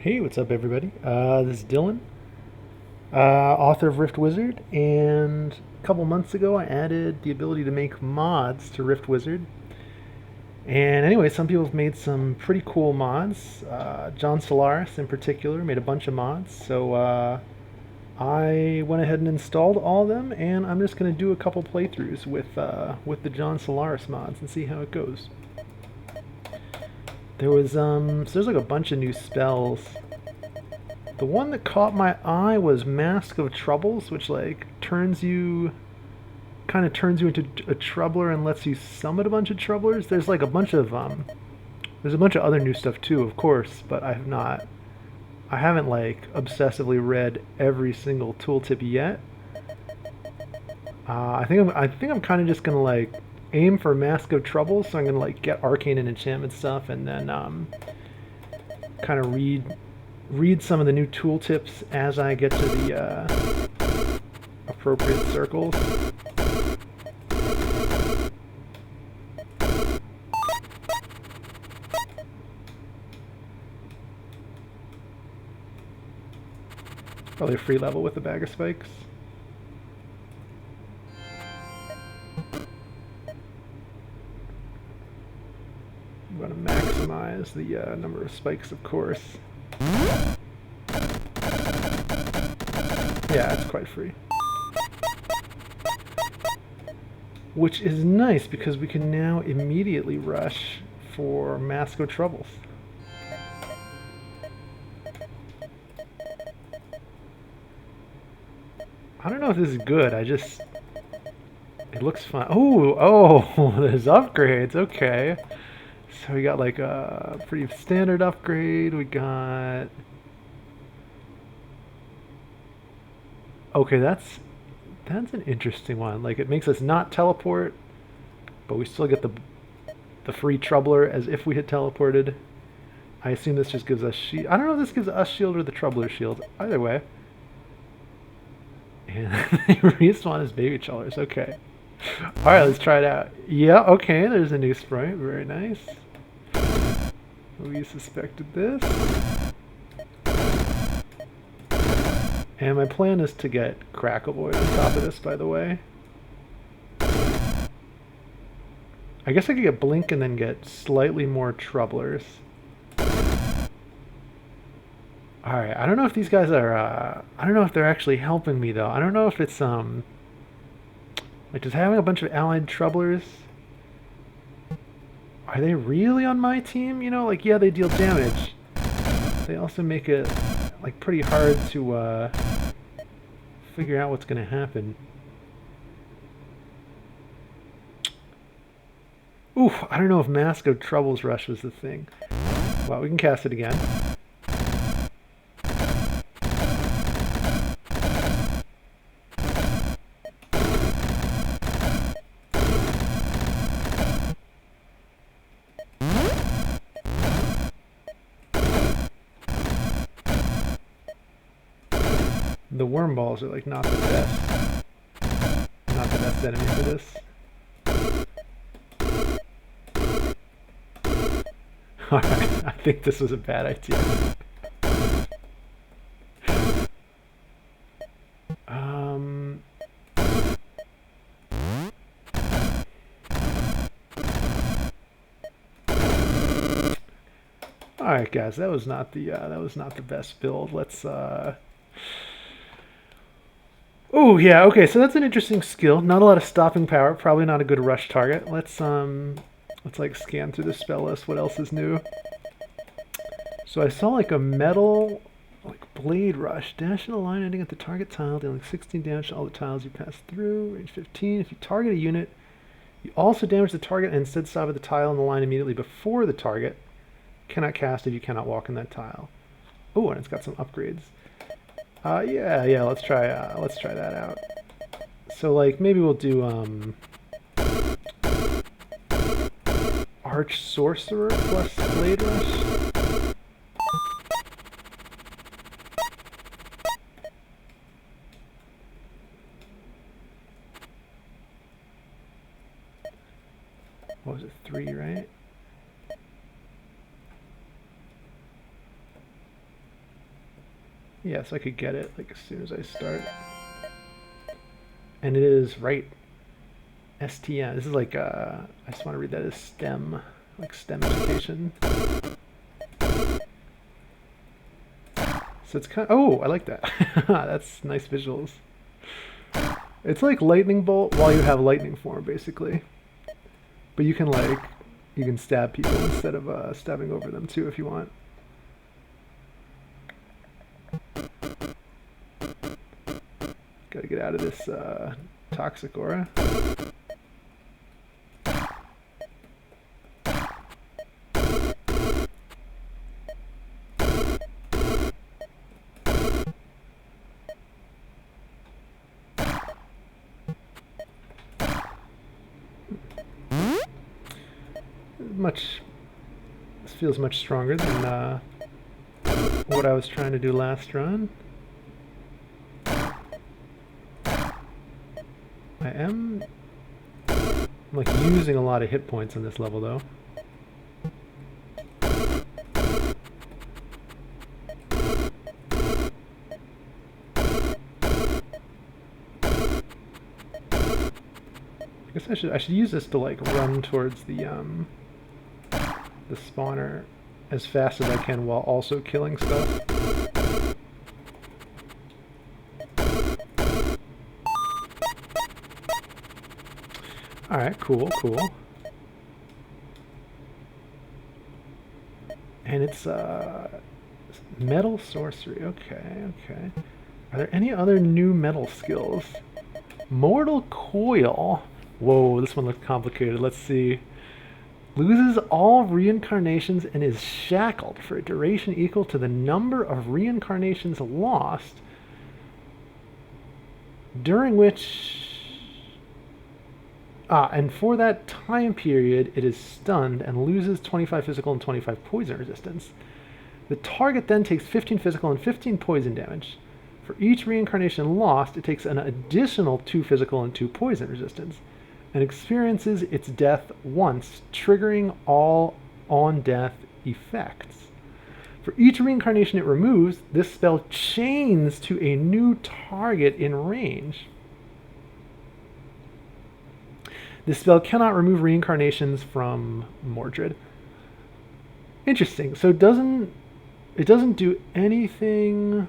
Hey, what's up, everybody? This is Dylan, author of Rift Wizard, and a couple months ago I added the ability to make mods to Rift Wizard. And anyway, some people have made some pretty cool mods. JohnSolaris, in particular, made a bunch of mods. So I went ahead and installed all of them, and I'm just going to do a couple playthroughs with the JohnSolaris mods and see how it goes. So there's like a bunch of new spells. The one that caught my eye was Mask of Troubles, which like kind of turns you into a troubler and lets you summon a bunch of troublers. There's a bunch of other new stuff too, of course, but I haven't like obsessively read every single tooltip yet. I think I'm kind of just gonna like aim for Mask of Troubles, so I'm gonna like get arcane and enchantment stuff, and then kind of read some of the new tooltips as I get to the appropriate circles. Probably a free level with a bag of spikes. I'm going to maximize the number of spikes, of course. Yeah, it's quite free. Which is nice because we can now immediately rush for Mask of Troubles. I don't know if this is good. It looks fun. Oh, there's upgrades. Okay. So we got like a pretty standard upgrade. We got... Okay, that's an interesting one. Like, it makes us not teleport, but we still get the free troubler as if we had teleported. I assume this just gives us shield. I don't know if this gives us shield or the troubler shield. Either way. And they respawn as baby trollers. Okay. Alright, let's try it out. Yeah, okay, there's a new sprite. Very nice. We suspected this. And my plan is to get Crackleboy on top of this, by the way. I guess I could get Blink and then get slightly more Troublers. Alright, I don't know if these guys are, I don't know if they're actually helping me, though. I don't know if it's, like, just having a bunch of allied Troublers... Are they really on my team? You know, like, yeah, they deal damage. They also make it, like, pretty hard to, figure out what's going to happen. Oof, I don't know if Mask of Troubles Rush was the thing. Well, we can cast it again. The worm balls are like not the best. Not the best enemy for this. Alright, I think this was a bad idea. Alright guys, that was not the best build. Let's Oh yeah, okay, so that's an interesting skill. Not a lot of stopping power, probably not a good rush target. Let's like scan through the spell list. What else is new? So I saw like a metal like blade rush. Dash in a line ending at the target tile, dealing 16 damage to all the tiles you pass through. Range 15. If you target a unit, you also damage the target and instead stop at the tile in the line immediately before the target. Cannot cast if you cannot walk in that tile. Oh, and it's got some upgrades. Yeah, let's try that out. So like maybe we'll do Arch Sorcerer plus Blade Rush. What was it, 3, right? Yeah, so I could get it like as soon as I start. And it is right. STM. This is like I just want to read that as STEM, like STEM education. So it's kind of, oh, I like that. That's nice visuals. It's like lightning bolt while you have lightning form, basically. But you can stab people instead of stabbing over them too if you want. Gotta get out of this toxic aura. This feels much stronger than what I was trying to do last run. I'm like using a lot of hit points on this level though. I guess I should use this to like run towards the spawner as fast as I can while also killing stuff. Alright, cool. And it's metal sorcery. Okay. Are there any other new metal skills? Mortal Coil. Whoa, this one looks complicated. Let's see. Loses all reincarnations and is shackled for a duration equal to the number of reincarnations lost, during which... and for that time period, it is stunned and loses 25 physical and 25 poison resistance. The target then takes 15 physical and 15 poison damage. For each reincarnation lost, it takes an additional 2 physical and 2 poison resistance, and experiences its death once, triggering all on-death effects. For each reincarnation it removes, this spell chains to a new target in range. This spell cannot remove reincarnations from Mordred. Interesting. So it doesn't do anything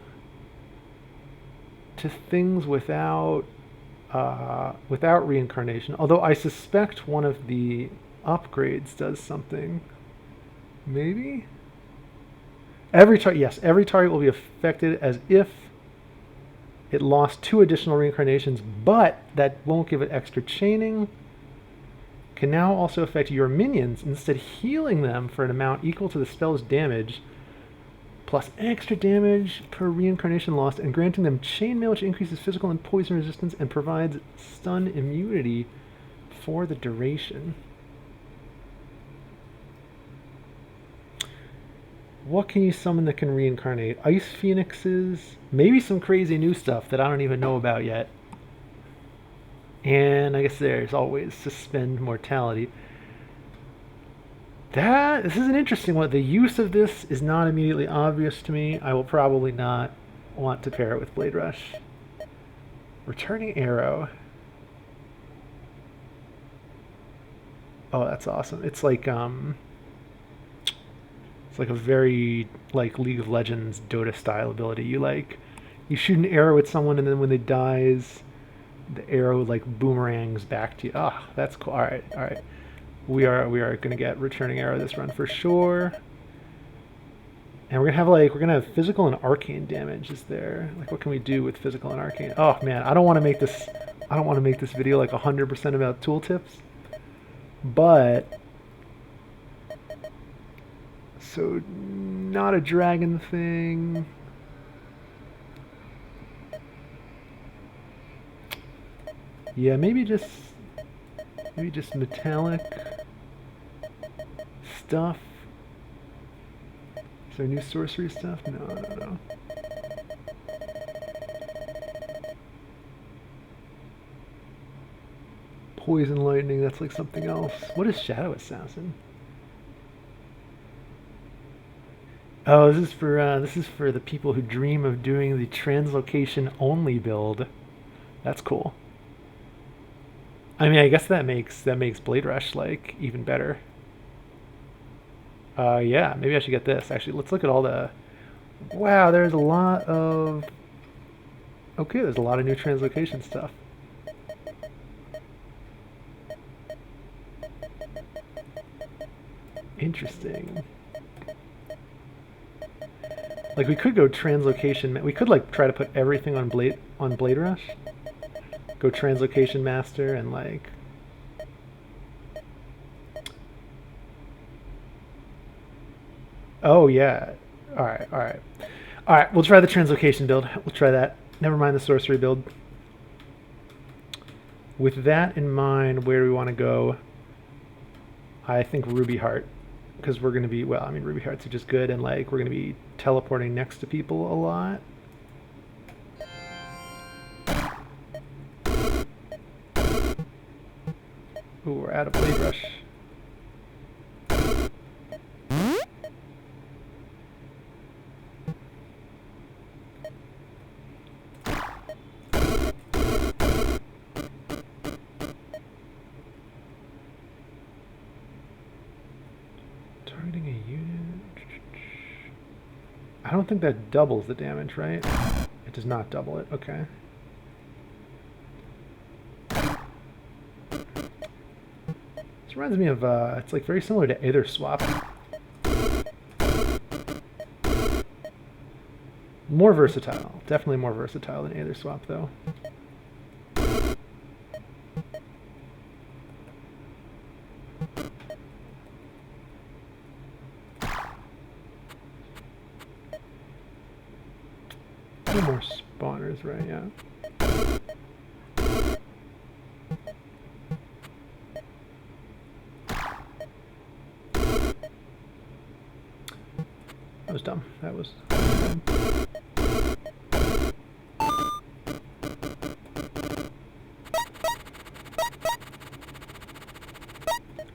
to things without reincarnation. Although I suspect one of the upgrades does something. Maybe? Every target will be affected as if it lost 2 additional reincarnations, but that won't give it extra chaining. Can now also affect your minions, instead healing them for an amount equal to the spell's damage, plus extra damage per reincarnation lost, and granting them chainmail, which increases physical and poison resistance and provides stun immunity for the duration. What can you summon that can reincarnate? Ice phoenixes, maybe some crazy new stuff that I don't even know about yet. And I guess there's always suspend mortality. This is an interesting one. The use of this is not immediately obvious to me. I will probably not want to pair it with Blade Rush. Returning arrow. Oh, that's awesome. It's like a very like League of Legends Dota style ability. You shoot an arrow at someone, and then when they dies, the arrow like boomerangs back to you. Ah, that's cool. All right. We are gonna get returning arrow this run for sure. And we're gonna have physical and arcane damage. Is there like what can we do with physical and arcane? Oh man, I don't want to make this video like 100% about tooltips, but so not a dragon thing. Yeah, maybe just metallic stuff. Is there new sorcery stuff? No. Poison lightning, that's like something else. What is Shadow Assassin? Oh, this is for the people who dream of doing the translocation only build. That's cool. I mean, I guess that makes Blade Rush like even better. Yeah, maybe I should get this. Actually, let's look at all the. Wow, there's a lot of. Okay, there's a lot of new translocation stuff. Interesting. Like we could go translocation. We could like try to put everything on Blade Rush. Go translocation master and like. Oh yeah. All right. All right. All right. We'll try the translocation build. We'll try that. Never mind the sorcery build. With that in mind, where do we want to go? I think Ruby Heart, because we're going to be, well, I mean, Ruby Hearts are just good, and like we're going to be teleporting next to people a lot. Ooh, we're out of Blade Rush. Targeting a unit. I don't think that doubles the damage, right? It does not double it. Okay. This reminds me of, it's like very similar to Aether Swap. More versatile. Definitely more versatile than Aether Swap, though. No more spawners, right? Yeah. That was dumb. That was dumb.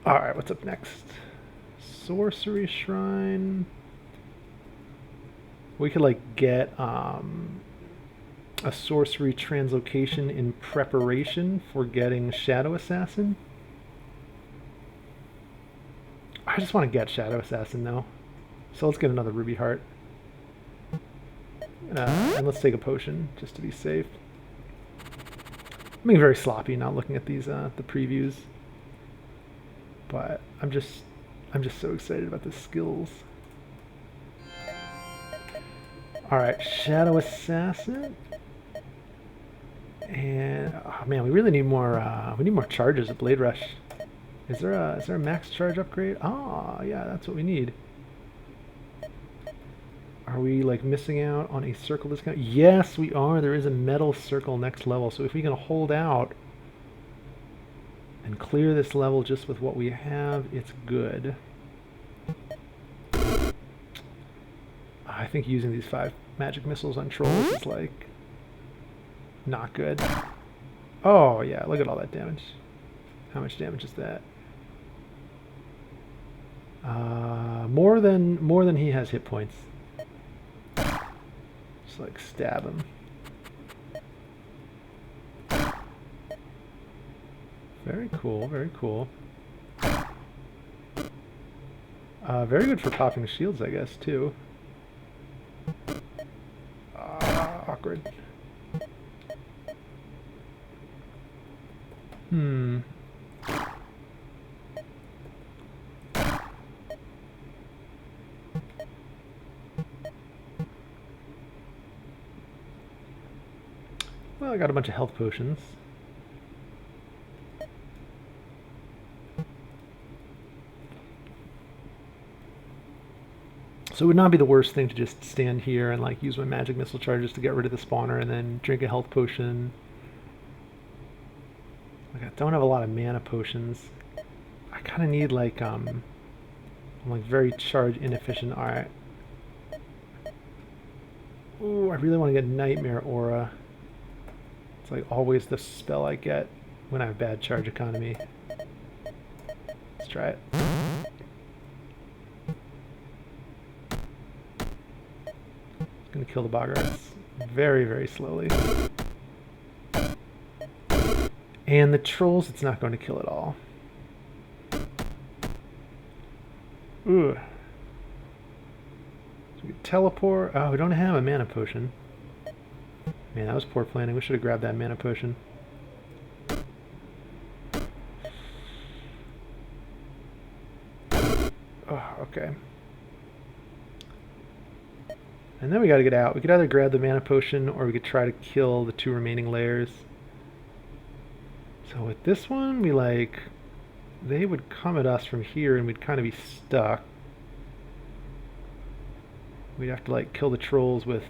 Alright, what's up next? Sorcery Shrine. We could like get a sorcery translocation in preparation for getting Shadow Assassin. I just want to get Shadow Assassin though. So let's get another Ruby Heart. And let's take a potion just to be safe. I'm being very sloppy not looking at these the previews. But I'm just so excited about the skills. Alright, Shadow Assassin. And oh man, we really need more charges of Blade Rush. Is there a max charge upgrade? Oh yeah, that's what we need. Are we like missing out on a circle discount? Yes, we are. There is a metal circle next level. So if we can hold out and clear this level just with what we have, it's good. I think using these 5 magic missiles on trolls is like not good. Oh yeah, look at all that damage. How much damage is that? More than he has hit points. Just like stab him. Very cool, very cool. Very good for popping shields, I guess, too. Awkward. Well, I got a bunch of health potions. So it would not be the worst thing to just stand here and like use my magic missile charges to get rid of the spawner and then drink a health potion. Like I don't have a lot of mana potions. I kind of need like I'm like very charge inefficient. All right. Ooh, I really want to get Nightmare Aura. It's like always the spell I get when I have bad charge economy. Let's try it. Gonna kill the Boggarts very, very slowly. And the trolls, it's not going to kill at all. Ooh. So we teleport. Oh, we don't have a mana potion. Man, that was poor planning. We should have grabbed that mana potion. Oh, okay. And then we gotta get out. We could either grab the mana potion or we could try to kill the 2 remaining layers. So with this one, we like... They would come at us from here and we'd kind of be stuck. We'd have to like kill the trolls with...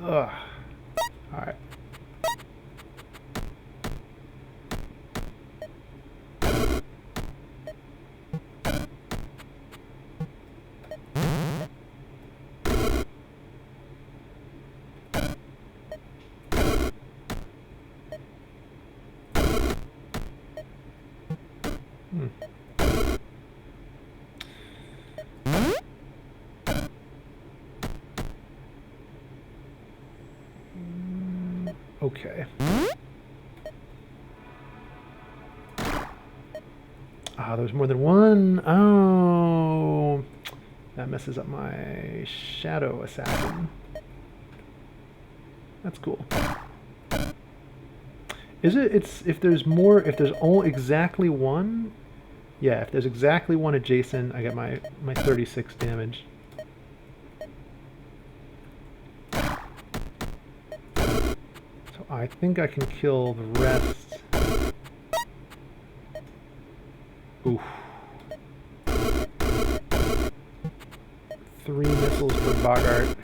Ugh. Alright. Okay. Ah, there's more than one. Oh, that messes up my shadow assassin. That's cool. Is it? It's if there's more. If there's only exactly one. Yeah, if there's exactly one adjacent, I get my 36 damage. I think I can kill the rest. Oof. 3 missiles per Boggart.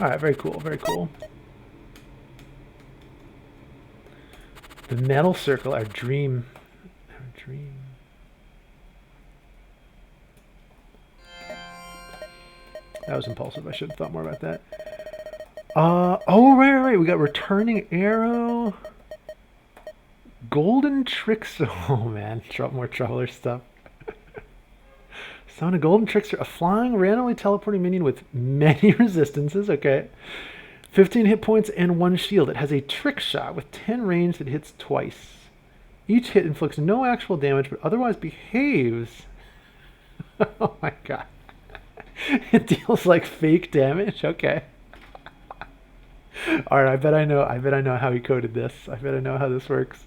Alright, very cool, very cool. The metal circle, our dream. Our dream. That was impulsive. I should have thought more about that. Oh, right. We got returning arrow. Golden trickster. Oh, man. More Traveler stuff. Summon a golden trickster. A flying, randomly teleporting minion with many resistances. Okay. 15 hit points and 1 shield. It has a trick shot with 10 range that hits twice. Each hit inflicts no actual damage, but otherwise behaves. Oh, my God. It deals like fake damage. Okay. All right. I bet I know how he coded this. I bet I know how this works.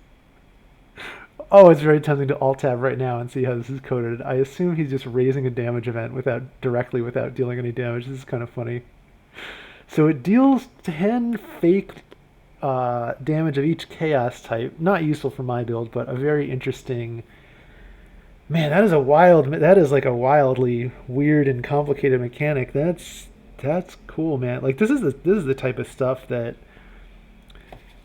Oh, it's very tempting to alt tab right now and see how this is coded. I assume he's just raising a damage event without dealing any damage. This is kind of funny. So it deals 10 fake damage of each chaos type. Not useful for my build, but a very interesting. Man, that is like a wildly weird and complicated mechanic. That's cool, man. Like this is the type of stuff that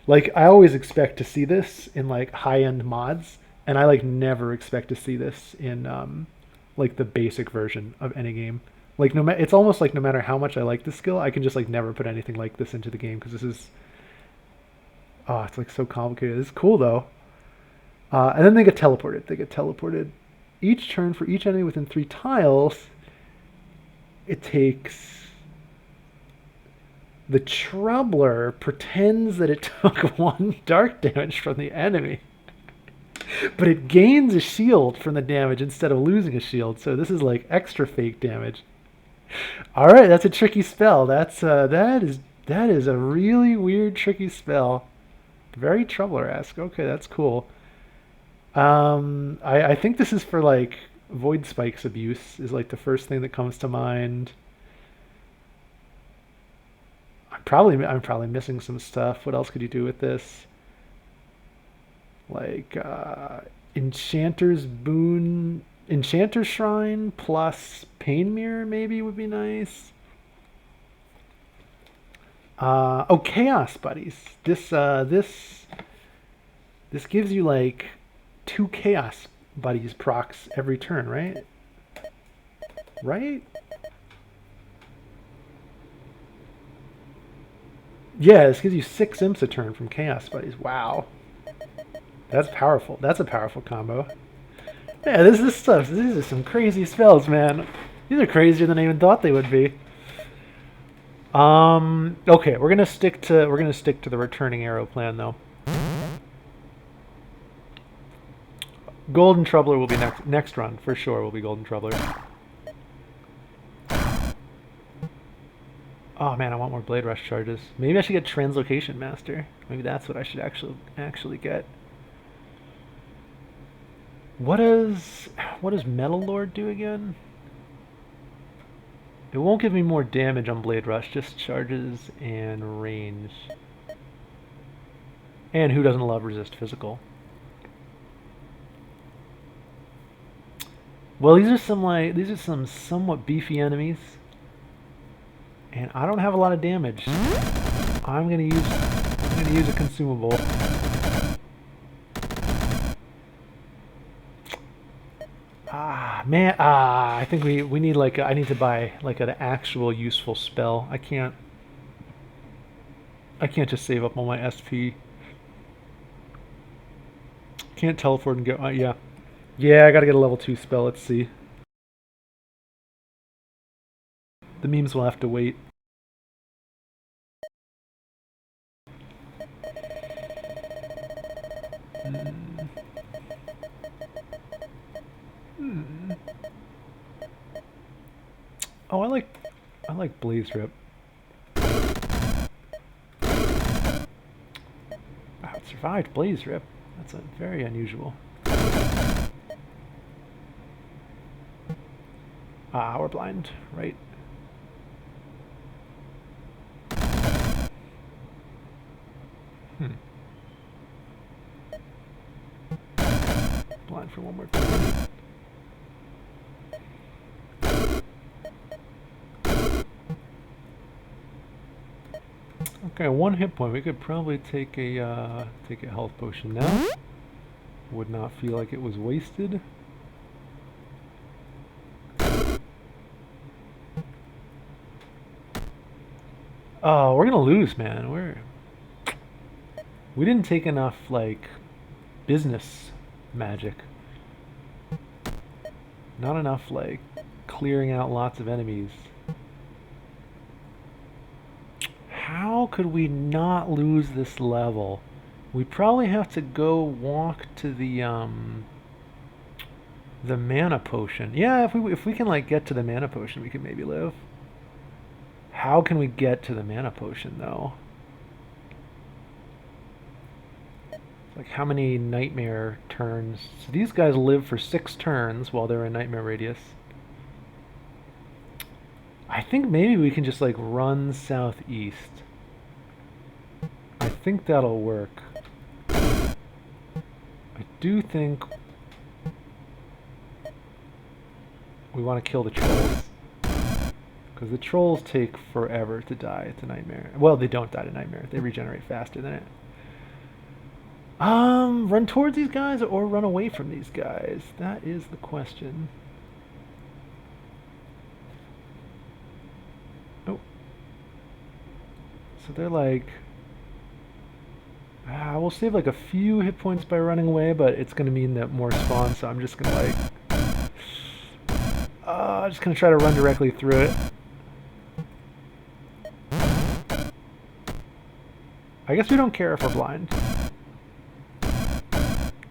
like I always expect to see this in like high-end mods, and I like never expect to see this in like the basic version of any game. Like it's almost like no matter how much I like this skill, I can just like never put anything like this into the game because this is it's like so complicated. It's cool though. And then they get teleported. Each turn for each enemy within 3 tiles, it takes... The Troubler pretends that it took 1 dark damage from the enemy. But it gains a shield from the damage instead of losing a shield. So this is like extra fake damage. Alright, that's a tricky spell. That is a really weird, tricky spell. Very Troubler-esque. Okay, that's cool. I think this is for like Void Spike's abuse is like the first thing that comes to mind. I'm probably missing some stuff. What else could you do with this? Like Enchanter's Boon, Enchanter's Shrine plus Pain Mirror maybe would be nice. Oh, Chaos Buddies. This gives you like 2 Chaos Buddies procs every turn, right? Right? Yeah, this gives you 6 imps a turn from Chaos Buddies. Wow. That's powerful. That's a powerful combo. Yeah, this stuff. These are some crazy spells, man. These are crazier than I even thought they would be. Okay, we're gonna stick to the returning arrow plan though. Golden Troubler will be next run for sure. Will be Golden Troubler. Oh man, I want more Blade Rush charges. Maybe I should get Translocation Master. Maybe that's what I should actually get. What does Metal Lord do again? It won't give me more damage on Blade Rush, just charges and range. And who doesn't love resist physical? Well, these are some somewhat beefy enemies. And I don't have a lot of damage. I'm gonna use a consumable. Man, I think we need like I need to buy like an actual useful spell. I can't just save up all my SP. Can't teleport and go. Yeah, I gotta get a level 2 spell. Let's see. The memes will have to wait. Oh, I like Blaze Rip. Wow, it survived Blaze Rip. That's very unusual. Ah, we're blind, right? Blind for one more time. Okay, 1 hit point. We could probably take a health potion now. Would not feel like it was wasted. Oh, we're gonna lose, man. We didn't take enough like business magic. Not enough like clearing out lots of enemies. How could we not lose this level? We probably have to go walk to the mana potion. Yeah, if we can like get to the mana potion, we could maybe live. How can we get to the mana potion though? Like how many nightmare turns? So these guys live for 6 turns while they're in nightmare radius. I think maybe we can just like run southeast. I think that'll work. I do think we want to kill the trolls. Because the trolls take forever to die to nightmare. Well, they don't die to nightmare. They regenerate faster than it. Run towards these guys or run away from these guys? That is the question. Oh. So they're like... we'll save like a few hit points by running away, but it's going to mean that more spawn, so I'm just going to like... just going to try to run directly through it. I guess we don't care if we're blind.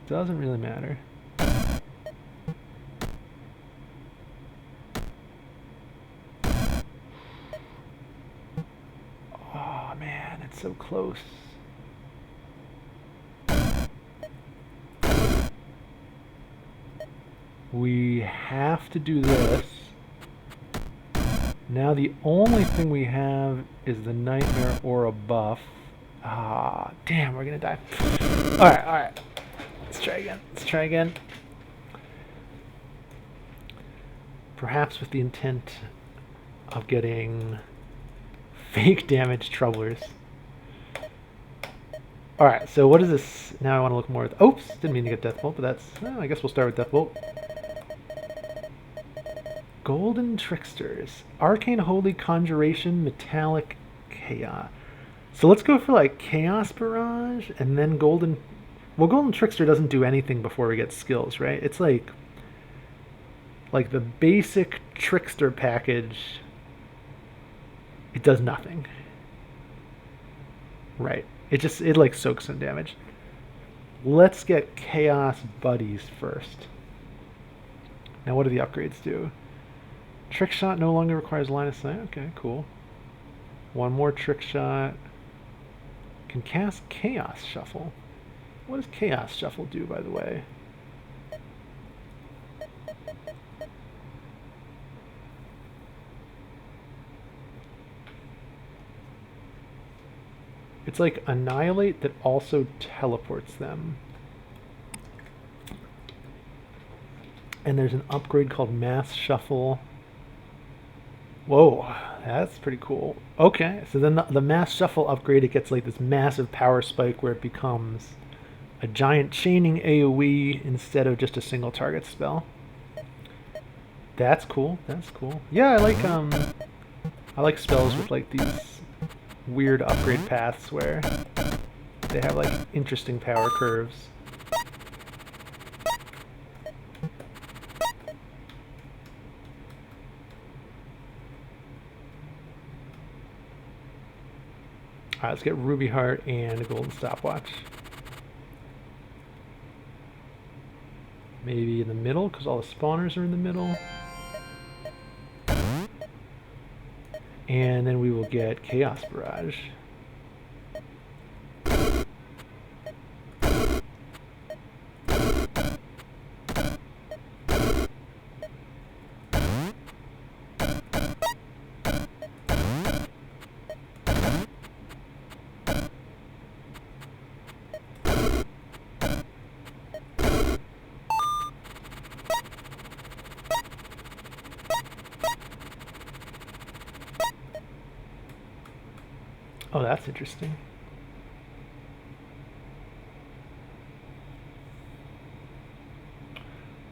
Doesn't really matter. Oh man, it's so close. We have to do this. Now the only thing we have is the Nightmare Aura buff. Ah, damn, we're gonna die. Alright. Let's try again. Perhaps with the intent of getting fake damage troublers. Alright, so what is this? Now I want to look more at... Oops! Didn't mean to get Deathbolt, but that's... I guess we'll start with Deathbolt. Golden Tricksters. Arcane Holy Conjuration, Metallic Chaos. So let's go for like Chaos Barrage, and then Golden... Well, Golden Trickster doesn't do anything before we get skills, right? It's like the basic Trickster package. It does nothing. Right. It like soaks some damage. Let's get Chaos Buddies first. Now what do the upgrades do? Trick Shot no longer requires line of sight. Okay, cool. One more Trick Shot. Can cast Chaos Shuffle. What does Chaos Shuffle do, by the way? It's like Annihilate that also teleports them. And there's an upgrade called Mass Shuffle. Whoa, that's pretty cool. Okay, so then the Mass Shuffle upgrade, it gets like this massive power spike where it becomes a giant chaining AoE instead of just a single target spell. That's cool. That's cool. Yeah, I like spells with like these weird upgrade paths where they have like interesting power curves. Alright, let's get Ruby Heart and a Golden Stopwatch. Maybe in the middle, because all the spawners are in the middle. And then we will get Chaos Barrage. Oh, that's interesting.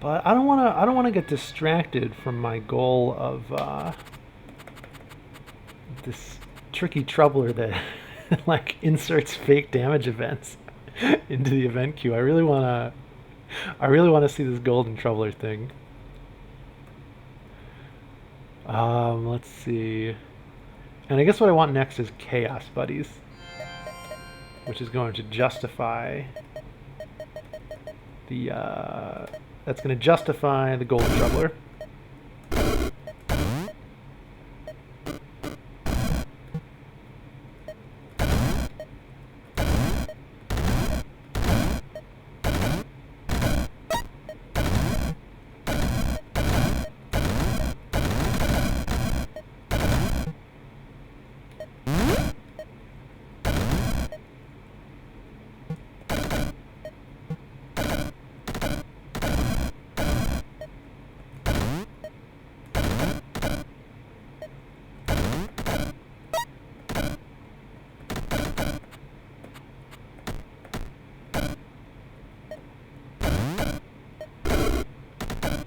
But I don't want to get distracted from my goal of this tricky troubler that like inserts fake damage events into the event queue. I really want to see this golden troubler thing. Let's see. And I guess what I want next is Chaos Buddies, which is going to justify the that's going to justify the Golden Troubler.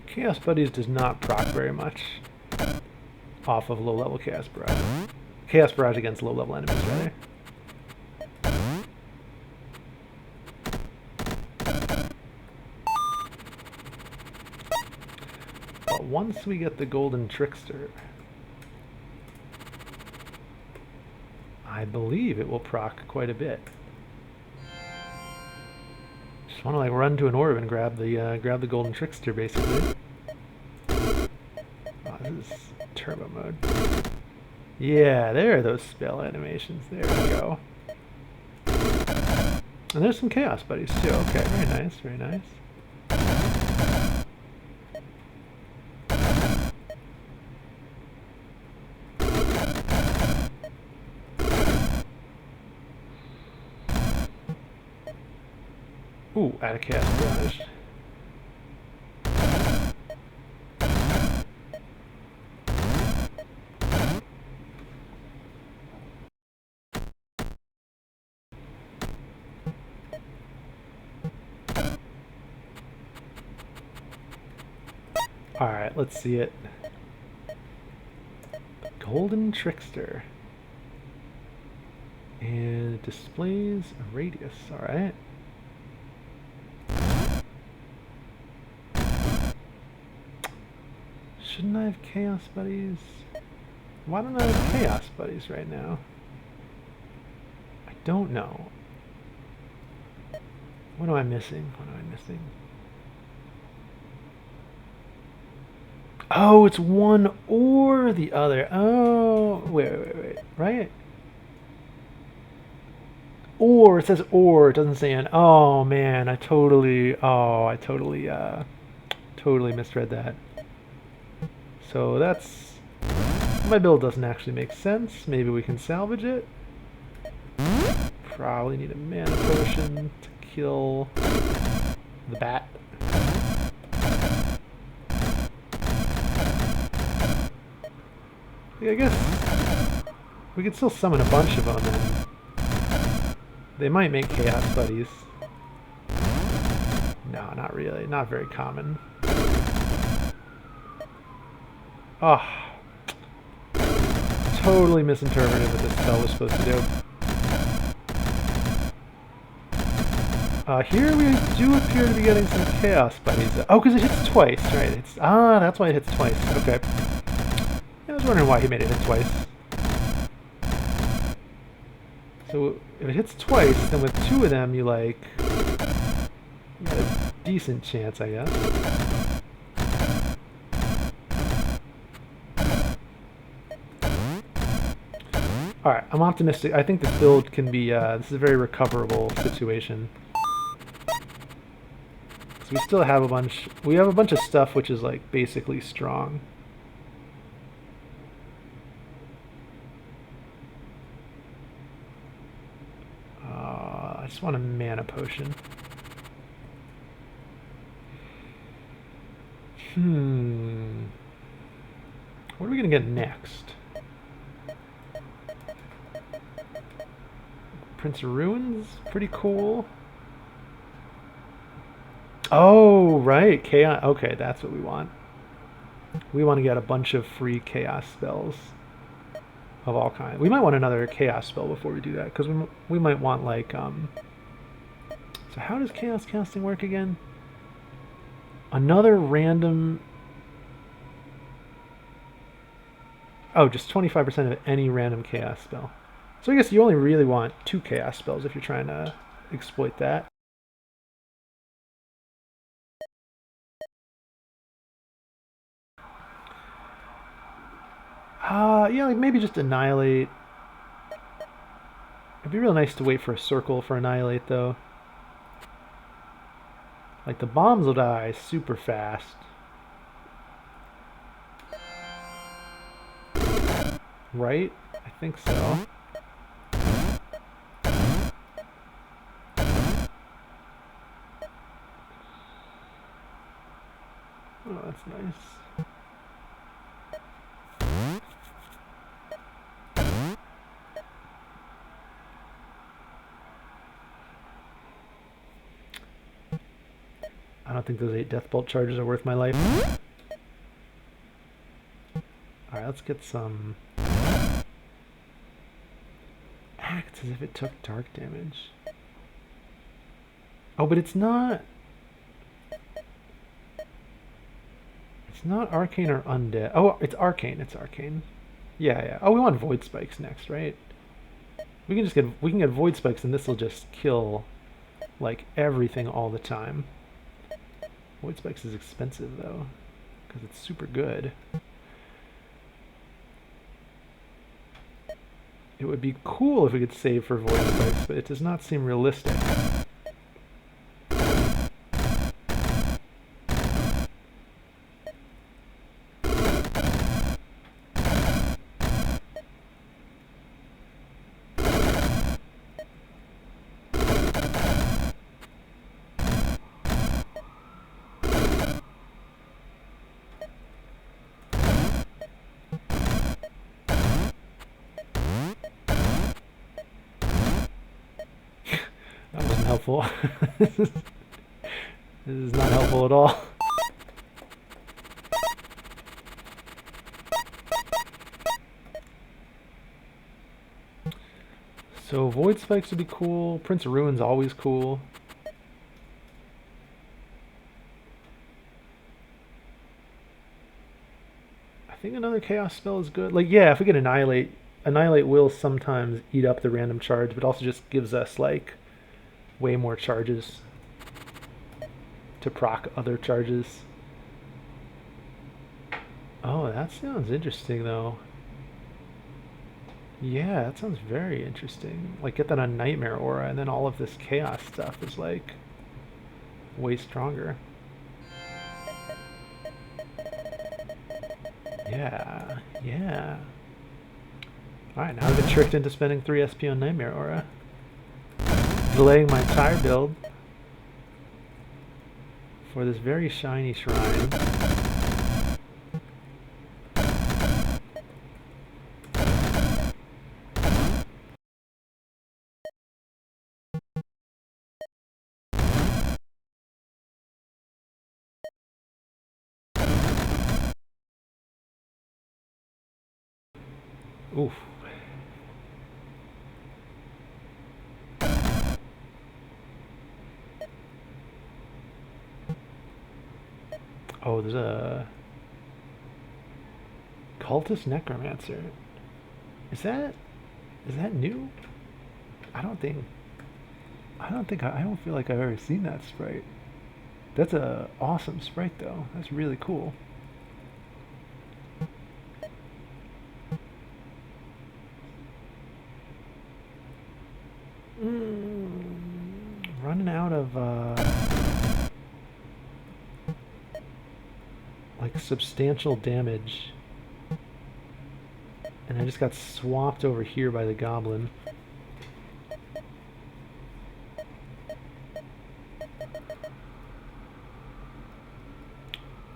Chaos Buddies does not proc very much off of low-level Chaos Barrage. Chaos Barrage against low-level enemies, rather. But once we get the Golden Trickster, I believe it will proc quite a bit. Just want to like run to an orb and grab the Golden Trickster, basically. This is turbo mode. Yeah, there are those spell animations. There we go. And there's some Chaos Buddies too. Okay, very nice, very nice. Ooh, add a Chaos Barrage. Alright, let's see it. Golden Trickster. And it displays a radius, alright. Shouldn't I have Chaos Buddies? Why don't I have Chaos Buddies right now? I don't know. What am I missing? What am I missing? Oh, it's one or the other. Oh, wait. Right? Or, it says or, it doesn't say an. Oh, man, I totally misread that. So that's, my build doesn't actually make sense. Maybe we can salvage it. Probably need a mana potion to kill the bat. Yeah, I guess we could still summon a bunch of them, and they might make Chaos Buddies. No, not really. Not very common. Oh, totally misinterpreted what this spell was supposed to do. Here we do appear to be getting some Chaos Buddies. Oh, because it hits twice, right? That's why it hits twice. Okay. I was wondering why he made it hit twice. So if it hits twice, then with two of them, you got a decent chance, I guess. Alright, I'm optimistic. I think this build can be, this is a very recoverable situation. So we still have we have a bunch of stuff which is like basically strong. I just want a mana potion. What are we gonna get next? Prince of Ruins? Pretty cool. Oh, right. Chaos. Okay, that's what we want. We want to get a bunch of free chaos spells of all kinds. We might want another chaos spell before we do that, because we might want, like, so how does chaos casting work again? Another random... Oh, just 25% of any random chaos spell. So I guess you only really want 2 chaos spells if you're trying to exploit that. Yeah, like maybe just Annihilate. It'd be real nice to wait for a circle for Annihilate, though. Like, the bombs will die super fast. Right? I think so. Oh, that's nice. I don't think those 8 Deathbolt charges are worth my life. Alright, let's get some... Acts as if it took dark damage. Oh, but it's not... It's not arcane or undead. Oh, it's arcane. It's arcane. Yeah. Oh, we want void spikes next, right? We can get void spikes, and this will just kill like everything all the time. Void spikes is expensive though, because it's super good. It would be cool if we could save for void spikes, but it does not seem realistic. That wasn't helpful. This is not helpful at all. So void spikes would be cool. Prince of Ruins always cool. another chaos spell is good. Like, yeah, if we get Annihilate, Annihilate will sometimes eat up the random charge, but also just gives us, like, way more charges to proc other charges. Oh, that sounds interesting, though. Yeah, that sounds very interesting. Like, get that on Nightmare Aura, and then all of this chaos stuff is, like, way stronger. Yeah, yeah. Alright, now I've been tricked into spending 3 SP on Nightmare Aura. Delaying my entire build for this very shiny shrine. Oof. Oh, there's a Cultist Necromancer. Is that new? I don't feel like I've ever seen that sprite. That's a awesome sprite though. That's really cool. Running out of like substantial damage. And I just got swapped over here by the goblin.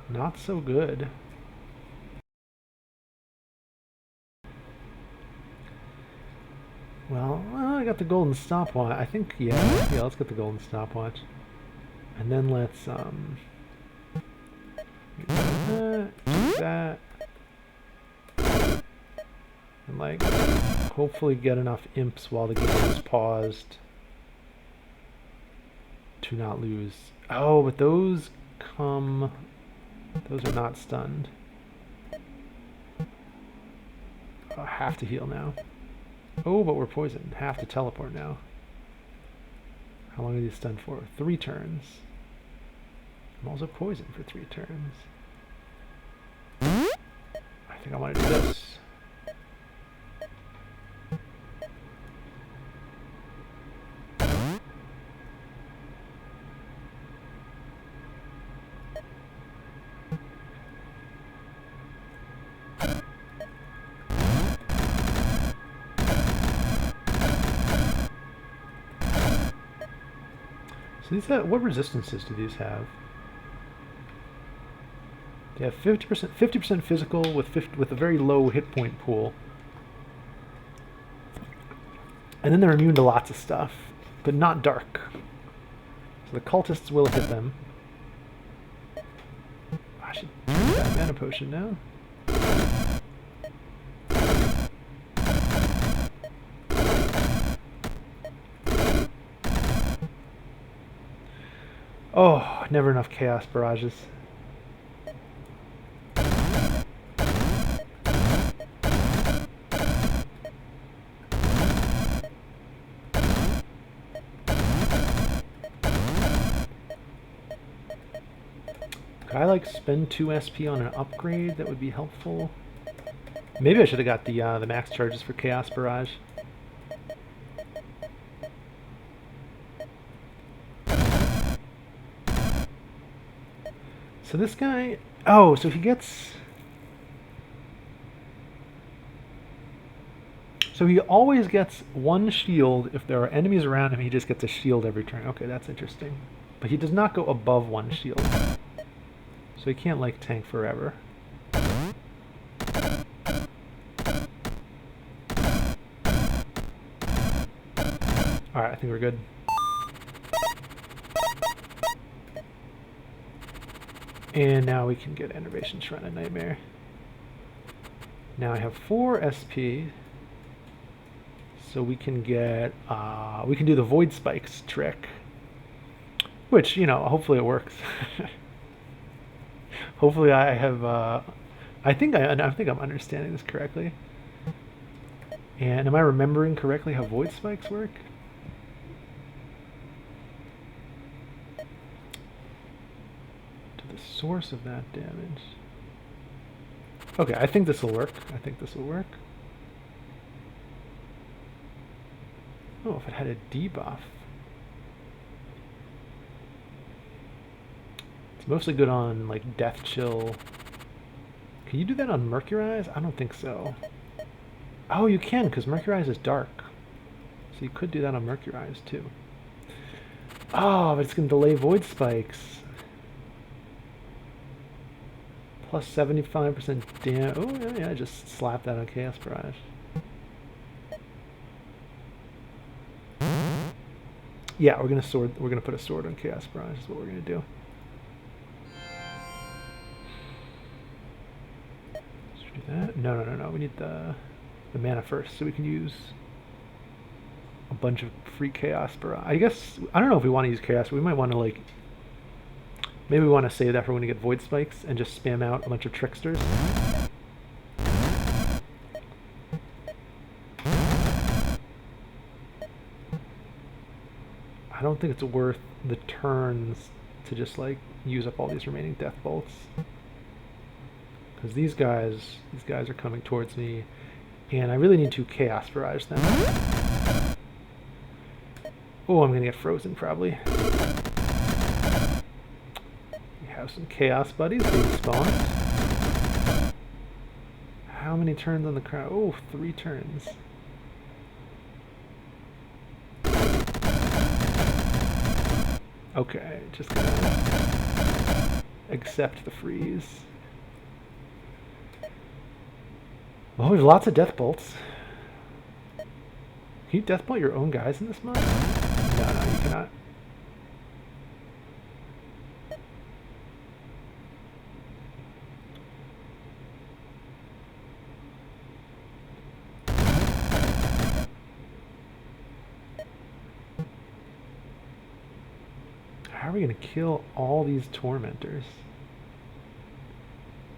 Not so good. Well, I got the golden stopwatch. I think, yeah, let's get the golden stopwatch. And then let's, do that. And, like, hopefully get enough imps while the game is paused to not lose. Oh, but those are not stunned. I have to heal now. Oh, but we're poisoned. Have to teleport now. How long are these stunned for? 3 turns. I'm also poisoned for 3 turns. I think I want to do this. So these have, what resistances do these have? They have 50% physical with a very low hit point pool. And then they're immune to lots of stuff, but not dark. So the cultists will hit them. I should drink that mana potion now. Oh, never enough chaos barrages. Could I like spend 2 SP on an upgrade? That would be helpful. Maybe I should have got the max charges for chaos barrage. So this guy, oh, so he gets, so he always gets 1 shield. If there are enemies around him, he just gets a shield every turn. Okay, that's interesting. But he does not go above 1 shield. So he can't, like, tank forever. Alright, I think we're good. And now we can get Enervation Shrine of Nightmare. Now I have 4 SP. So we can get, we can do the Void Spikes trick. Which, you know, hopefully it works. Hopefully I have I think I'm understanding this correctly. And am I remembering correctly how void spikes work? To the source of that damage. Okay, I think this will work. I think this will work. Oh, if it had a debuff. It's mostly good on, like, Death Chill. Can you do that on Mercurize? I don't think so. Oh, you can, because Mercurize is dark. So you could do that on Mercurize, too. Oh, but it's going to delay Void Spikes. Plus 75% damage. Oh, yeah, just slap that on Chaos Barrage. Yeah, we're gonna put a sword on Chaos Barrage is what we're gonna do. Should we do that? No. We need the mana first, so we can use a bunch of free Chaos Barrage. I guess I don't know if we want to use Chaos. We might want to like maybe we want to save that for when we get Void Spikes and just spam out a bunch of Tricksters. I don't think it's worth the turns to just like use up all these remaining Death Bolts. Because these guys are coming towards me, and I really need to Chaos Barrage them. Oh, I'm gonna get frozen probably. We have some Chaos Buddies being spawned. How many turns on the crown? Oh, 3 turns. Okay, just gonna accept the freeze. Well, we have lots of Death Bolts. Can you Death Bolt your own guys in this mod? No, you cannot. How are we gonna kill all these Tormentors?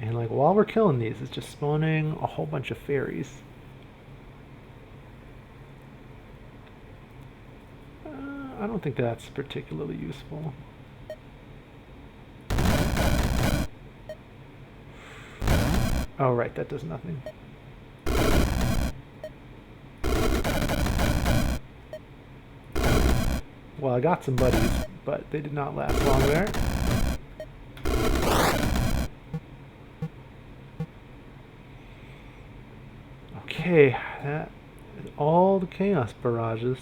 And like while we're killing these, it's just spawning a whole bunch of fairies. I don't think that's particularly useful. Oh right, that does nothing. Well, I got some buddies, but they did not last long there. Okay, that is all the Chaos Barrages.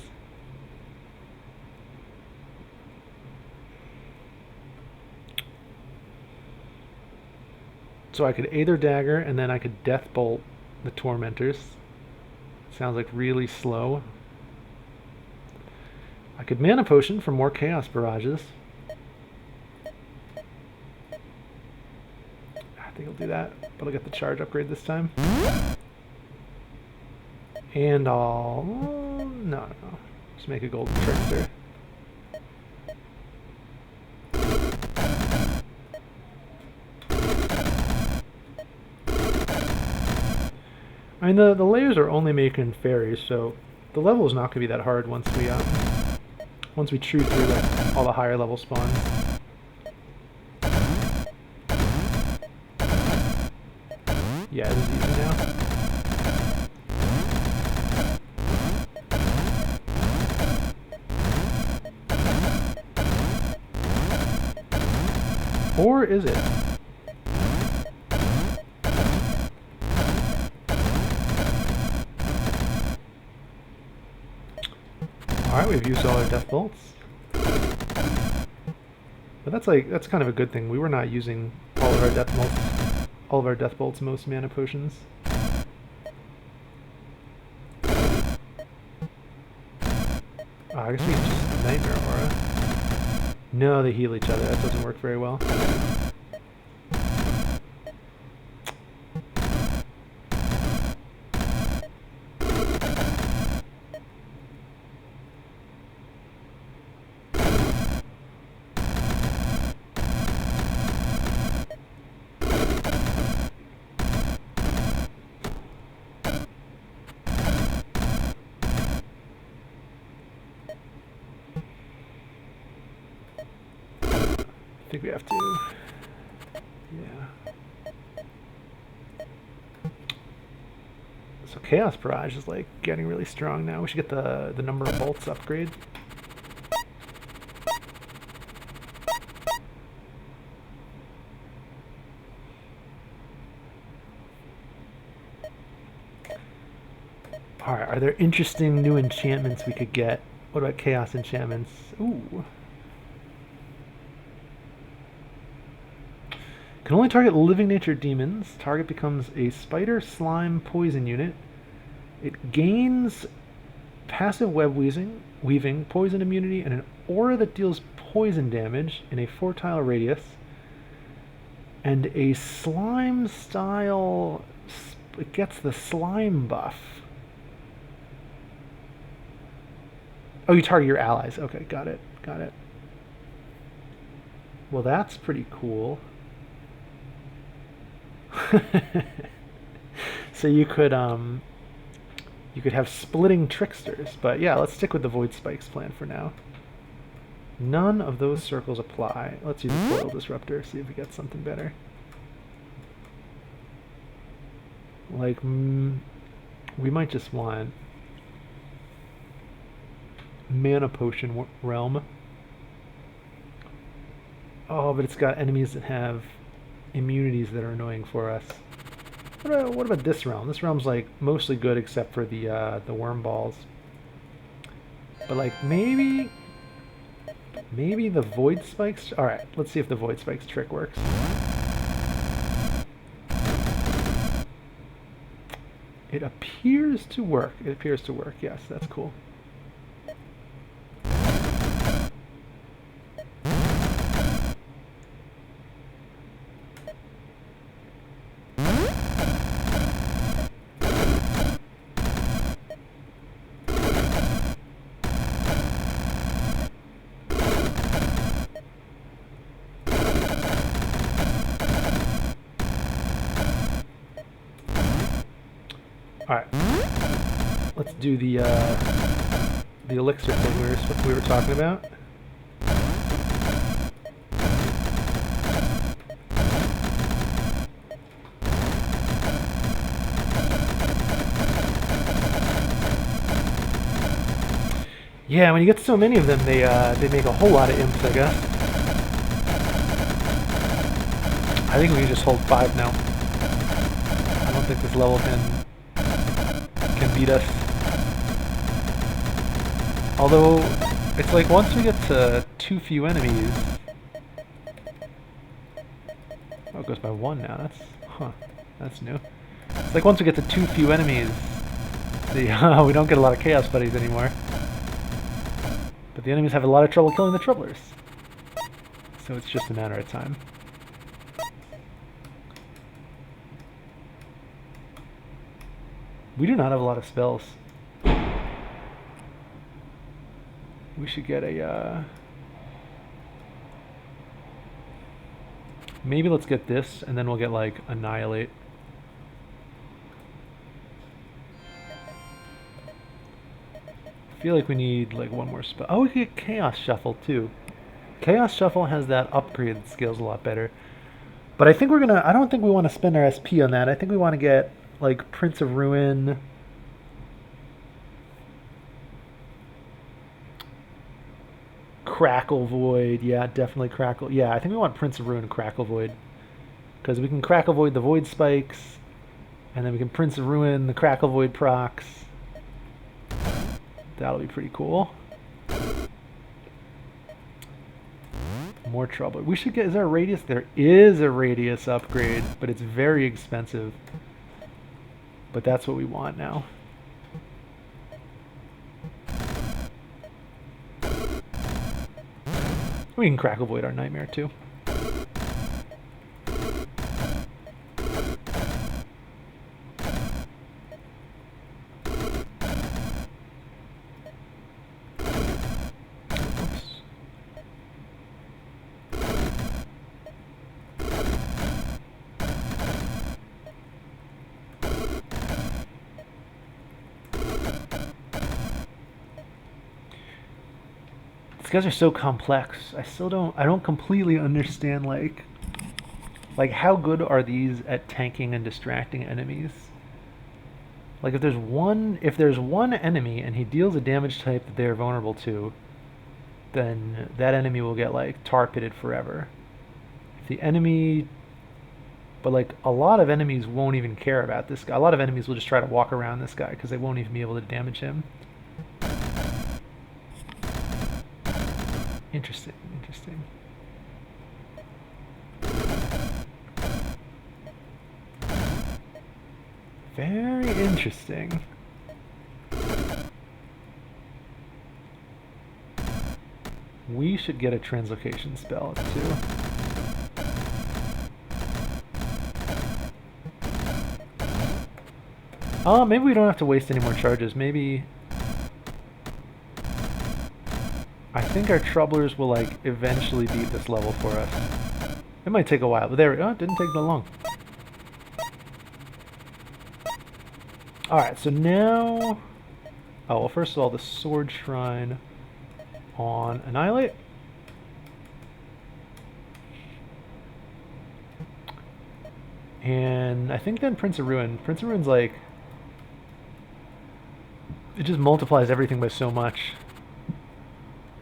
So I could Aether Dagger, and then I could Death Bolt the Tormentors. Sounds like really slow. I could Mana Potion for more Chaos Barrages. I think I'll do that, but I'll get the charge upgrade this time. And I'll... No. Just make a Golden Trickster. I mean, the layers are only making fairies, so the level is not going to be that hard once we chew through like all the higher level spawns. Yeah, this is easy now. Or is it? Alright, we've used all our Death Bolts. But that's kind of a good thing. We were not using all of our Death Bolts, most mana potions. Oh, I guess we can just Nightmare Aura. No, they heal each other. That doesn't work very well. think we have to. Yeah. So Chaos Barrage is like getting really strong now. We should get the number of bolts upgrade. Alright, are there interesting new enchantments we could get? What about Chaos enchantments? Ooh. Can only target living nature demons. Target becomes a spider slime poison unit. It gains passive web weaving, poison immunity, and an aura that deals poison damage in a 4-tile radius. And a slime style, it gets the slime buff. Oh, you target your allies. Okay, got it. Got it. Well, that's pretty cool. So you could have splitting tricksters, but yeah, let's stick with the Void Spikes plan for now. None of those circles apply. Let's use the Foil Disruptor, see if we get something better. Like, we might just want Mana Potion Realm. Oh, but it's got enemies that have immunities that are annoying for us. What about this realm? This realm's like mostly good except for the worm balls. But like maybe the Void Spikes. All right, let's see if the Void Spikes trick works. It appears to work. It appears to work. Yes, that's cool. Alright, let's do the elixir thing we were talking about. Yeah, when you get so many of them, they make a whole lot of imps, I guess. I think we can just hold 5 now. I don't think this level can beat us. Although, it's like once we get to too few enemies... Oh, it goes by 1 now. That's new. It's like once we get to too few enemies, we don't get a lot of Chaos Buddies anymore. But the enemies have a lot of trouble killing the Troublers. So it's just a matter of time. We do not have a lot of spells. We should get a... Maybe let's get this, and then we'll get, like, Annihilate. I feel like we need, like, one more spell. Oh, we could get Chaos Shuffle, too. Chaos Shuffle has that upgrade that scales a lot better. But I think we're gonna... I don't think we want to spend our SP on that. I think we want to get... like Prince of Ruin, Crackle Void, yeah, definitely Crackle. Yeah, I think we want Prince of Ruin and Crackle Void, because we can Crackle Void the Void Spikes, and then we can Prince of Ruin the Crackle Void procs. That'll be pretty cool. More trouble. We should get... Is there a radius? There is a radius upgrade, but it's very expensive. But that's what we want now. We can Crackle Void our Nightmare too. These guys are so complex. I don't completely understand like how good are these at tanking and distracting enemies? Like if there's one enemy and he deals a damage type that they're vulnerable to, then that enemy will get like tar pitted forever. If the enemy But like a lot of enemies won't even care about this guy. A lot of enemies will just try to walk around this guy because they won't even be able to damage him. Interesting, interesting. Very interesting. We should get a translocation spell too. Maybe we don't have to waste any more charges. Maybe... I think our troublers will, like, eventually beat this level for us. It might take a while, but there we go. It didn't take that long. Alright, so now... Oh, well, first of all, the Sword Shrine on Annihilate. And I think then Prince of Ruin. Prince of Ruin's like... It just multiplies everything by so much.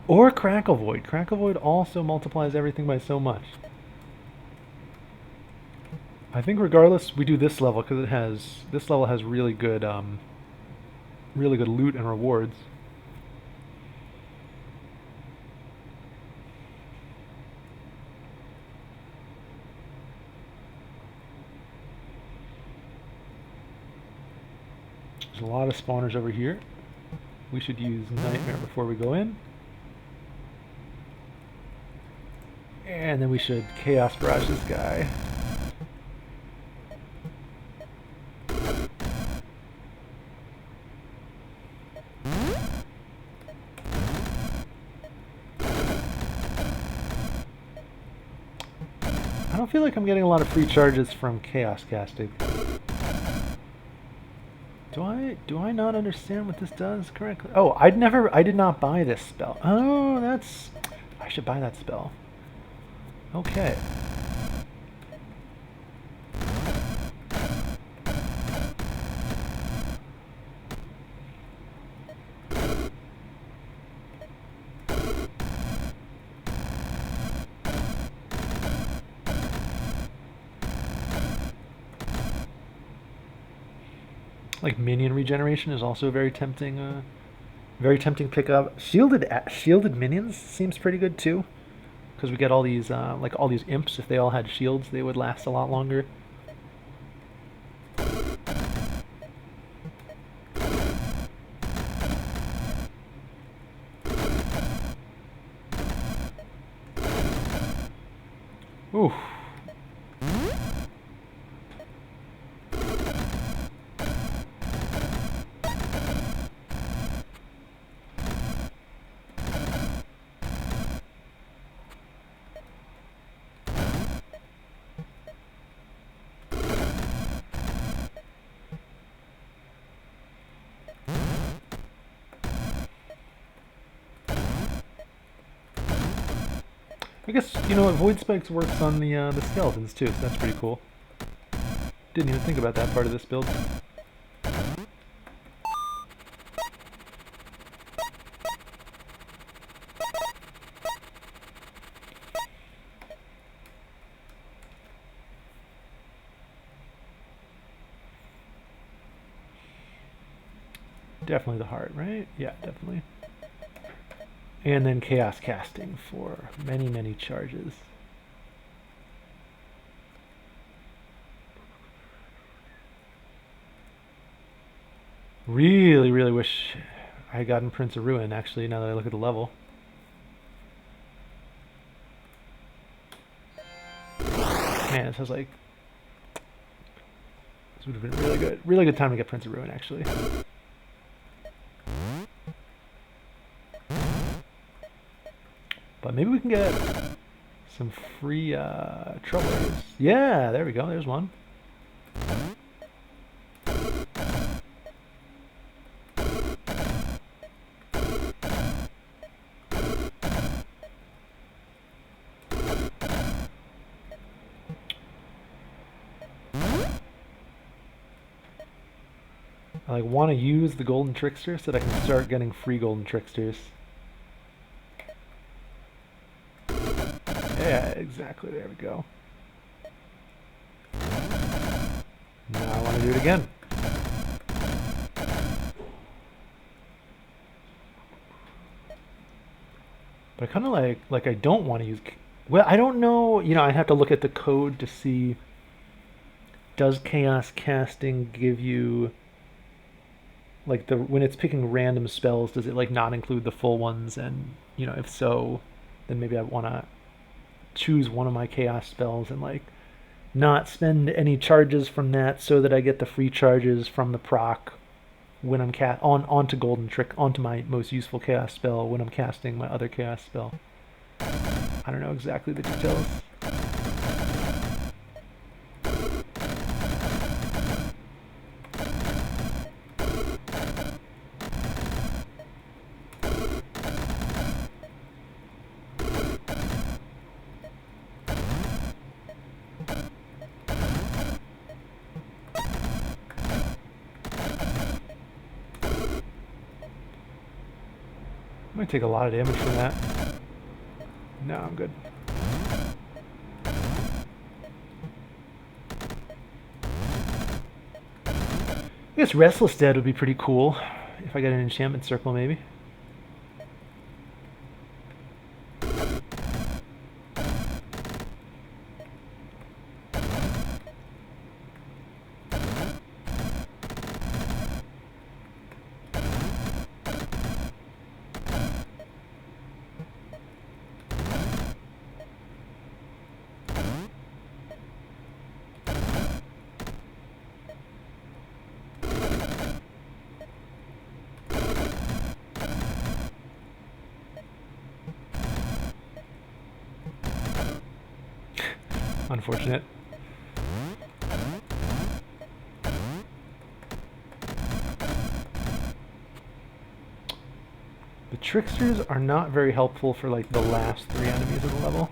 Or Crackle Void. Crackle Void also multiplies everything by so much. I think regardless, we do this level because this level has really good loot and rewards. There's a lot of spawners over here. We should use Nightmare before we go in. And then we should Chaos Barrage this guy. I don't feel like I'm getting a lot of free charges from Chaos casting. Do I not understand what this does correctly? Oh, I did not buy this spell. Oh, I should buy that spell. Okay. Like minion regeneration is also very tempting pickup. Shielded minions seems pretty good too. Because we get all these, like all these imps, if they all had shields, they would last a lot longer. Oof. I guess, you know, Void Spikes works on the skeletons too, so that's pretty cool. Didn't even think about that part of this build. Definitely the heart, right? Yeah, definitely. And then Chaos Casting for many, many charges. Really, really wish I had gotten Prince of Ruin, actually, now that I look at the level. Man, this has like... This would have been really good. Really good time to get Prince of Ruin, actually. But maybe we can get some free troublers. Yeah, there we go. There's one. I like want to use the golden trickster so that I can start getting free golden tricksters. Yeah, exactly. There we go. Now I want to do it again. But I kind of like I don't want to use. Well, I don't know. You know, I'd have to look at the code to see. Does chaos casting give you like the when it's picking random spells? Does it like not include the full ones? And you know, if so, then maybe I want to choose one of my chaos spells and like not spend any charges from that, so that I get the free charges from the proc when I'm onto golden trick onto my most useful chaos spell when I'm casting my other chaos spell. I don't know exactly the details. Might take a lot of damage from that. No, I'm good. I guess Restless Dead would be pretty cool if I get an enchantment circle, maybe. Unfortunate. The tricksters are not very helpful for like the last 3 enemies of the level.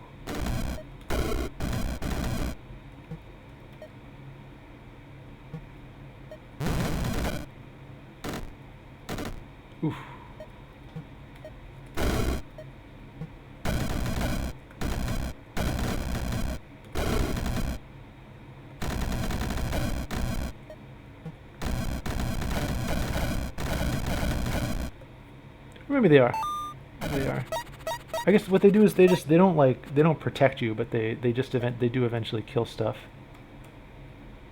Oof. Maybe they are. They are. I guess what they do is they don't protect you, but they do eventually kill stuff.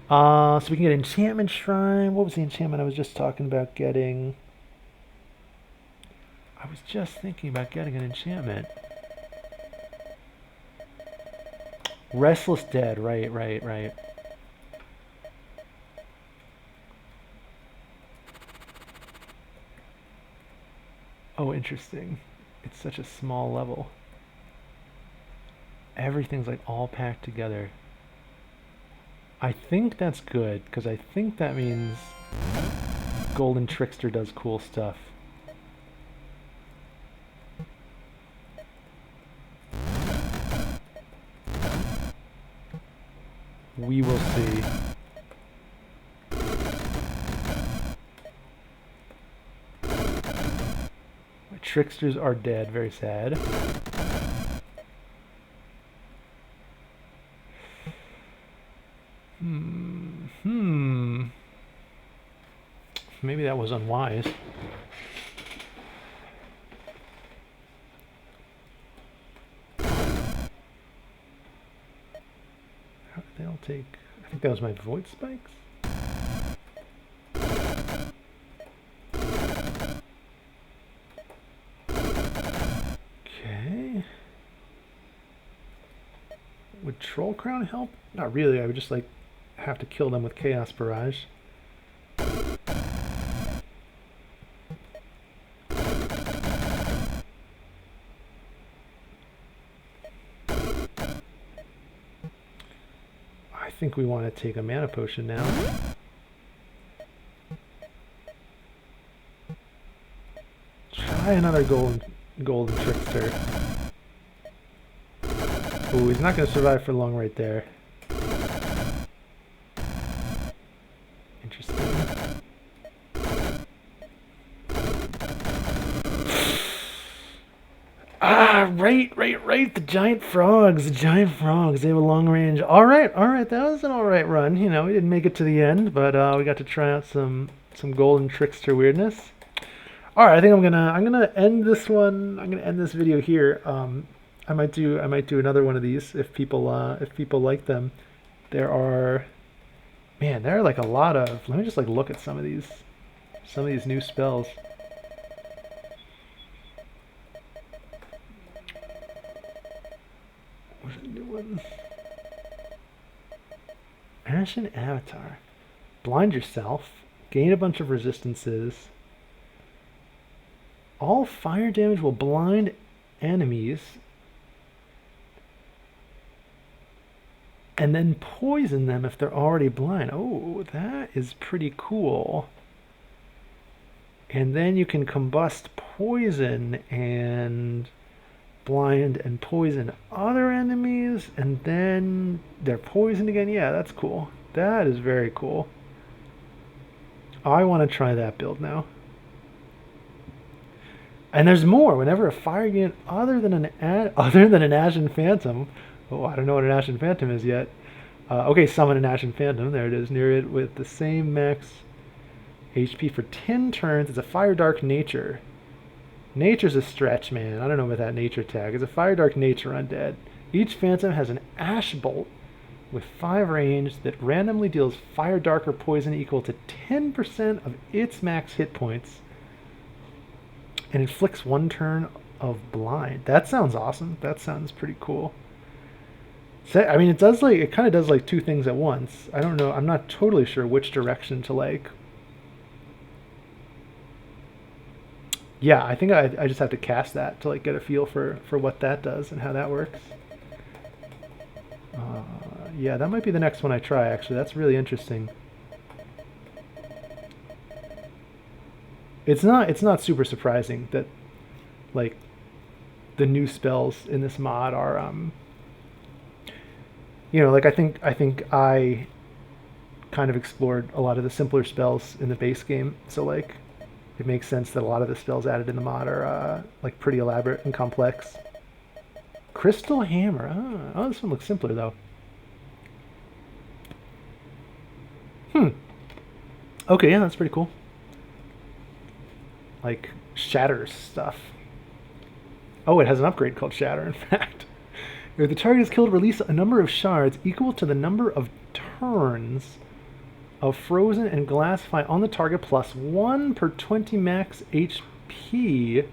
So we can get enchantment shrine. What was the enchantment I was just talking about getting? I was just thinking about getting an enchantment. Restless Dead. Right. Oh, interesting. It's such a small level. Everything's like all packed together. I think that's good, because I think that means Golden Trickster does cool stuff. We will see. My tricksters are dead, very sad. Maybe that was unwise. They'll take... I think that was my Void Spikes? Okay. Would Troll Crown help? Not really, I would just like have to kill them with Chaos Barrage. I think we want to take a mana potion now. Try another golden trickster. Ooh, he's not going to survive for long right there. Interesting. Ah, right. The giant frogs. The giant frogs. They have a long range. All right. That was an all right run. You know, we didn't make it to the end, but we got to try out some golden trickster weirdness. All right, I think I'm gonna end this one. I'm gonna end this video here. I might do another one of these if people like them. There are, man, there are like a lot of. Let me just like look at some of these new spells. What's a new one? Ashen Avatar. Blind yourself. Gain a bunch of resistances. All fire damage will blind enemies. And then poison them if they're already blind. Oh, that is pretty cool. And then you can combust poison and blind and poison other enemies, and then they're poisoned again. Yeah, that's cool. That is very cool. I want to try that build now. And there's more. Whenever a fire unit other than an Ashen Phantom. Oh, I don't know what an Ashen Phantom is yet. Okay, summon an Ashen Phantom. There it is, near it with the same max HP for 10 turns. It's a Fire Dark Nature. Nature's a stretch, man. I don't know about that nature tag. It's a Fire Dark Nature undead. Each Phantom has an Ash Bolt with 5 range that randomly deals Fire Dark or poison equal to 10% of its max hit points and inflicts 1 turn of blind. That sounds awesome. That sounds pretty cool. I mean, it kind of does like 2 things at once. I don't know. I'm not totally sure which direction to like. Yeah, I think I just have to cast that to like get a feel for what that does and how that works. Yeah, that might be the next one I try, actually. That's really interesting. It's not super surprising that like the new spells in this mod are you know, like I think I kind of explored a lot of the simpler spells in the base game, so like it makes sense that a lot of the spells added in the mod are like pretty elaborate and complex. Crystal Hammer. Oh, this one looks simpler though. Okay, yeah, that's pretty cool. Like shatters stuff. Oh, it has an upgrade called Shatter, in fact. If the target is killed, release a number of shards equal to the number of turns of frozen and glassify on the target plus 1 per 20 max HP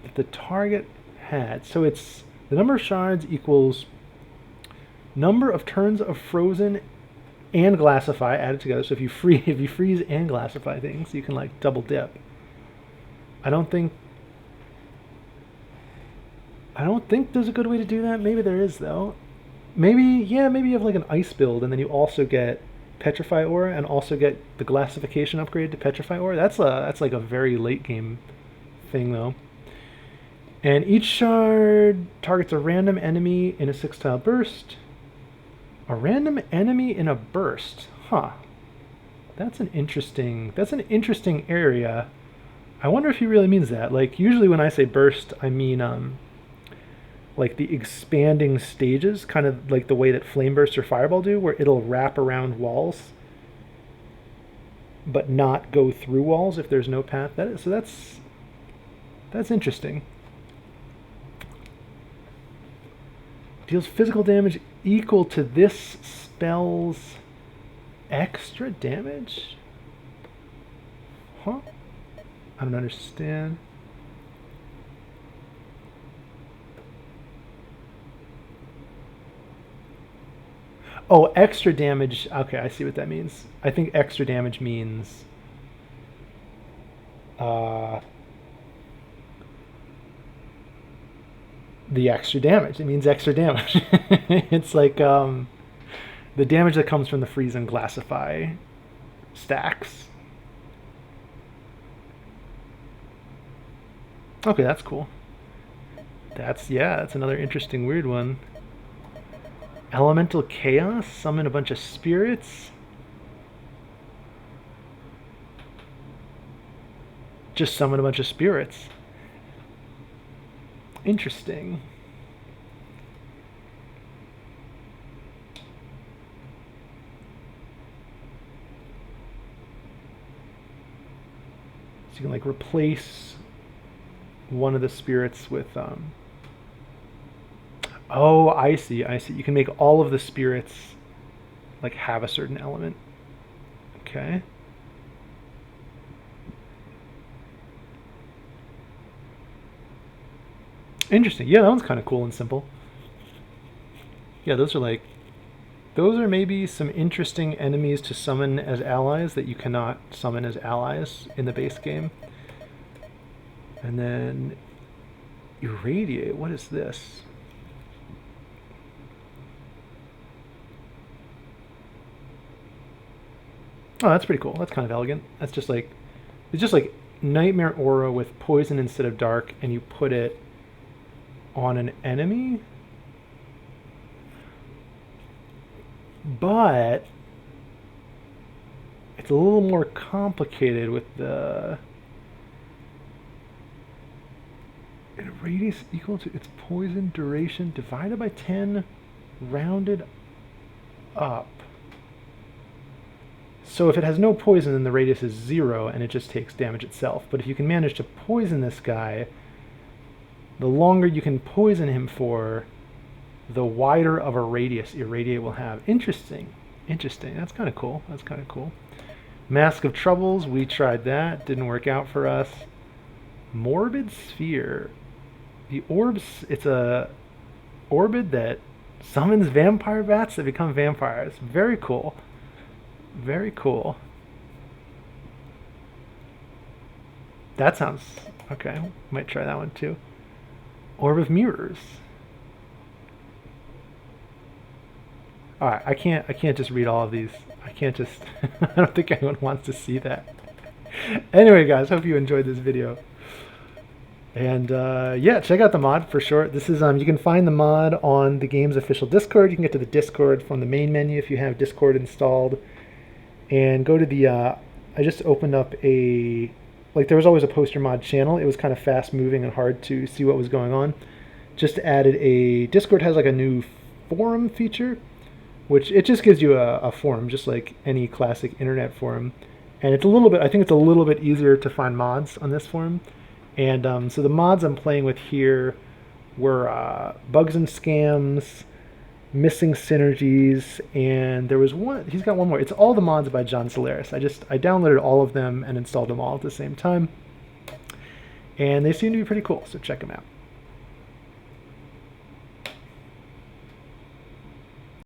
that the target had. So it's the number of shards equals number of turns of frozen and glassify added together. So if you freeze and glassify things, you can like double dip. I don't think there's a good way to do that. Maybe there is though. Maybe you have like an ice build and then you also get Petrify Aura and also get the glassification upgrade to Petrify Aura. That's like a very late game thing though. And each shard targets a random enemy in a 6-tile burst. A random enemy in a burst. Huh. That's an interesting area. I wonder if he really means that. Like usually when I say burst, I mean like the expanding stages, kind of like the way that Flame Burst or Fireball do, where it'll wrap around walls but not go through walls if there's no path. So that's interesting. Deals physical damage equal to this spell's extra damage? Huh? I don't understand. Oh, extra damage. Okay, I see what that means. I think extra damage means the extra damage. It means extra damage. It's like the damage that comes from the freeze and glassify stacks. Okay, that's cool. That's another interesting weird one. Elemental Chaos, summon a bunch of spirits. Just summon a bunch of spirits. Interesting. So you can like replace one of the spirits with oh, I see, I see. You can make all of the spirits like have a certain element. Okay. Interesting. Yeah, that one's kind of cool and simple. Yeah, those are maybe some interesting enemies to summon as allies that you cannot summon as allies in the base game. And then irradiate. What is this? Oh, that's pretty cool. That's kind of elegant. That's just like, it's just like Nightmare Aura with poison instead of dark, and you put it on an enemy. But it's a little more complicated with the radius equal to its poison duration divided by 10 rounded up. So if it has no poison, then the radius is 0 and it just takes damage itself. But if you can manage to poison this guy, the longer you can poison him for, the wider of a radius irradiate will have. Interesting. Interesting. That's kind of cool. That's kind of cool. Mask of Troubles, we tried that. Didn't work out for us. Morbid Sphere. The orbs, it's a orbid that summons vampire bats that become vampires. Very cool. Very cool. That sounds okay. Might try that one too. Orb of Mirrors. Alright, I can't just read all of these. I can't just I don't think anyone wants to see that. Anyway guys, hope you enjoyed this video. And yeah, check out the mod for sure. This is you can find the mod on the game's official Discord. You can get to the Discord from the main menu if you have Discord installed. And go to the I just opened up a, like, there was always a poster mod channel. It was kind of fast moving and hard to see what was going on. Just added a, Discord has like a new forum feature, which it just gives you a forum, just like any classic internet forum. And it's a little bit, I think it's a little bit easier to find mods on this forum. And so the mods I'm playing with here were Bugs and Scams, Missing Synergies, and there was one, he's got one more. It's all the mods by JohnSolaris. I downloaded all of them and installed them all at the same time. And they seem to be pretty cool, so check them out.